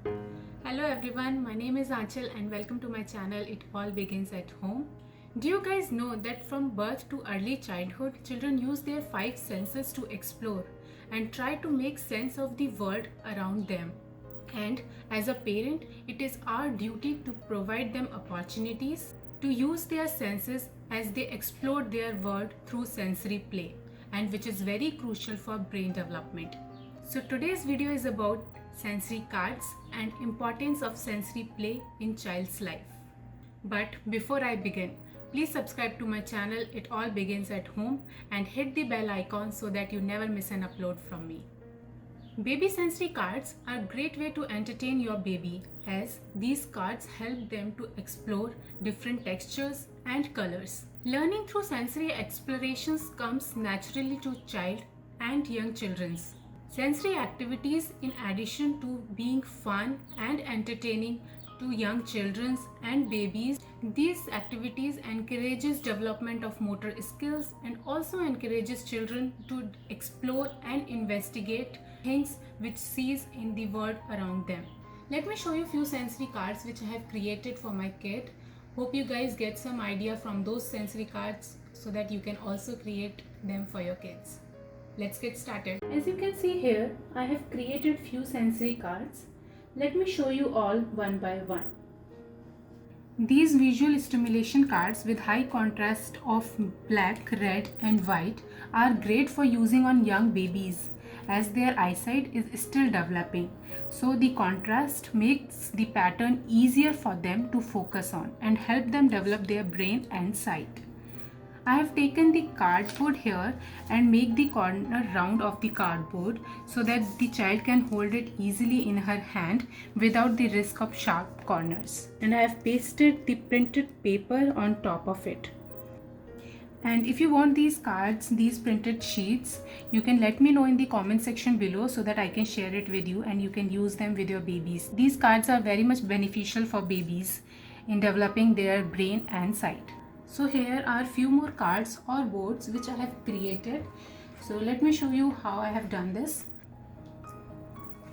Hello everyone, my name is Aanchal and welcome to my channel It All Begins at Home. Do you guys know that from birth to early childhood, children use their five senses to explore and try to make sense of the world around them? And as a parent, it is our duty to provide them opportunities to use their senses as they explore their world through sensory play, and which is very crucial for brain development. So today's video is about sensory cards and importance of sensory play in child's life. But before I begin, please subscribe to my channel It All Begins at Home and hit the bell icon so that you never miss an upload from me. Baby sensory cards are a great way to entertain your baby, as these cards help them to explore different textures and colors. Learning through sensory explorations comes naturally to child and young children's. Sensory activities, in addition to being fun and entertaining to young children and babies, these activities encourages development of motor skills and also encourages children to explore and investigate things which sees in the world around them. Let me show you a few sensory cards which I have created for my kid. Hope you guys get some idea from those sensory cards so that you can also create them for your kids. Let's get started. As you can see here, I have created few sensory cards. Let me show you all one by one. These visual stimulation cards with high contrast of black, red and white are great for using on young babies as their eyesight is still developing. So the contrast makes the pattern easier for them to focus on and help them develop their brain and sight. I have taken the cardboard here and make the corner round of the cardboard so that the child can hold it easily in her hand without the risk of sharp corners. And I have pasted the printed paper on top of it. And if you want these cards, these printed sheets, you can let me know in the comment section below so that I can share it with you and you can use them with your babies. These cards are very much beneficial for babies in developing their brain and sight. So here are few more cards or boards which I have created. So let me show you how I have done this.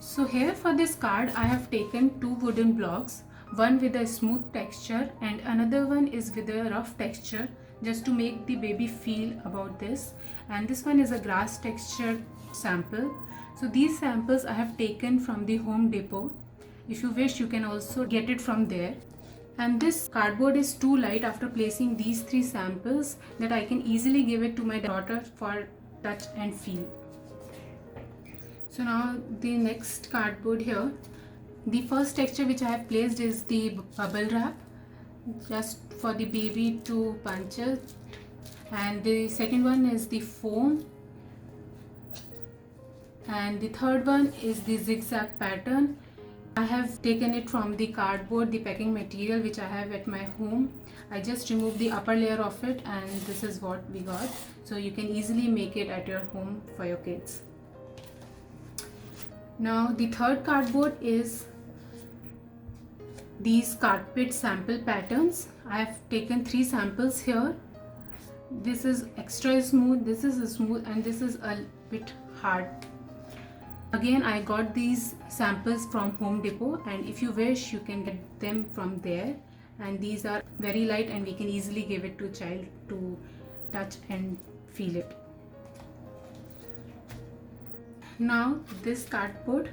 So here for this card I have taken two wooden blocks, one with a smooth texture and another one is with a rough texture, just to make the baby feel about this, and this one is a grass texture sample. So these samples I have taken from the Home Depot. If you wish, you can also get it from there. And this cardboard is too light after placing these three samples that I can easily give it to my daughter for touch and feel. So now the next cardboard here, the first texture which I have placed is the bubble wrap, just for the baby to punch it, and the second one is the foam, and the third one is the zigzag pattern. I have taken it from the cardboard, the packing material which I have at my home. I just removed the upper layer of it and this is what we got. So you can easily make it at your home for your kids. Now the third cardboard is these carpet sample patterns. I have taken three samples here. This is extra smooth, this is smooth, and this is a bit hard. Again, I got these samples from Home Depot, and if you wish, you can get them from there. And these are very light and we can easily give it to a child to touch and feel it. Now this cardboard.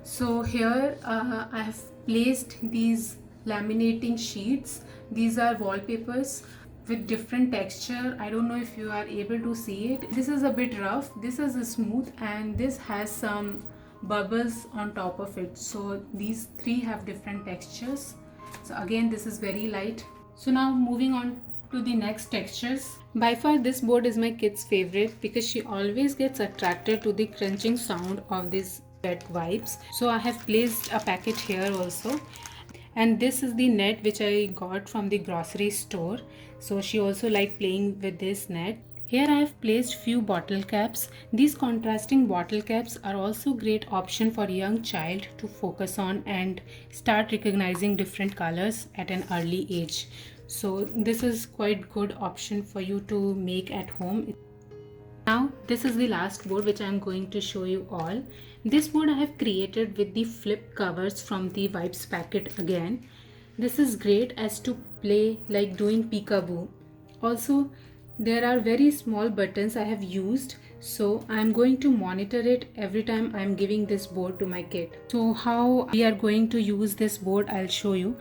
So here I have placed these laminating sheets. These are wallpapers with different texture. I don't know if you are able to see it. This is a bit rough, this is a smooth, and this has some bubbles on top of it. So these three have different textures. So again, this is very light. So now moving on to the next textures. By far this board is my kid's favorite because she always gets attracted to the crunching sound of these wet wipes. So I have placed a packet here also. And this is the net which I got from the grocery store. So she also liked playing with this net. Here I have placed few bottle caps. These contrasting bottle caps are also great option for young child to focus on and start recognizing different colors at an early age. So this is quite good option for you to make at home. Now this is the last board which I am going to show you all. This board I have created with the flip covers from the Vibes packet again. This is great as to play like doing peekaboo. Also, there are very small buttons I have used, so I am going to monitor it every time I am giving this board to my kid. So how we are going to use this board, I'll show you.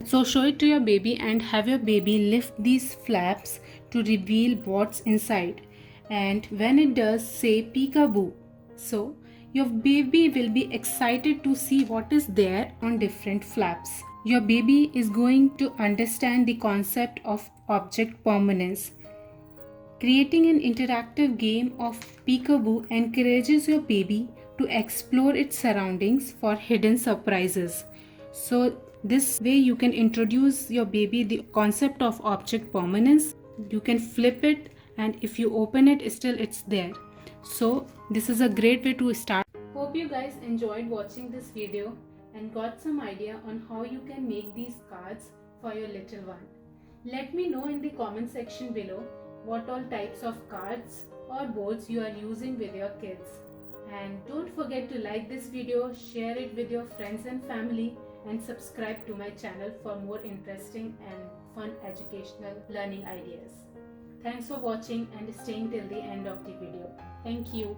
So show it to your baby and have your baby lift these flaps to reveal what's inside. And when it does, say peekaboo. So your baby will be excited to see what is there on different flaps. Your baby is going to understand the concept of object permanence. Creating an interactive game of peekaboo encourages your baby to explore its surroundings for hidden surprises. So this way you can introduce your baby the concept of object permanence. You can flip it, and if you open it, still it's there. So this is a great way to start. Hope you guys enjoyed watching this video and got some idea on how you can make these cards for your little one. Let me know in the comment section below what all types of cards or boards you are using with your kids. And don't forget to like this video, share it with your friends and family, and subscribe to my channel for more interesting and fun educational learning ideas. Thanks for watching and staying till the end of the video. Thank you.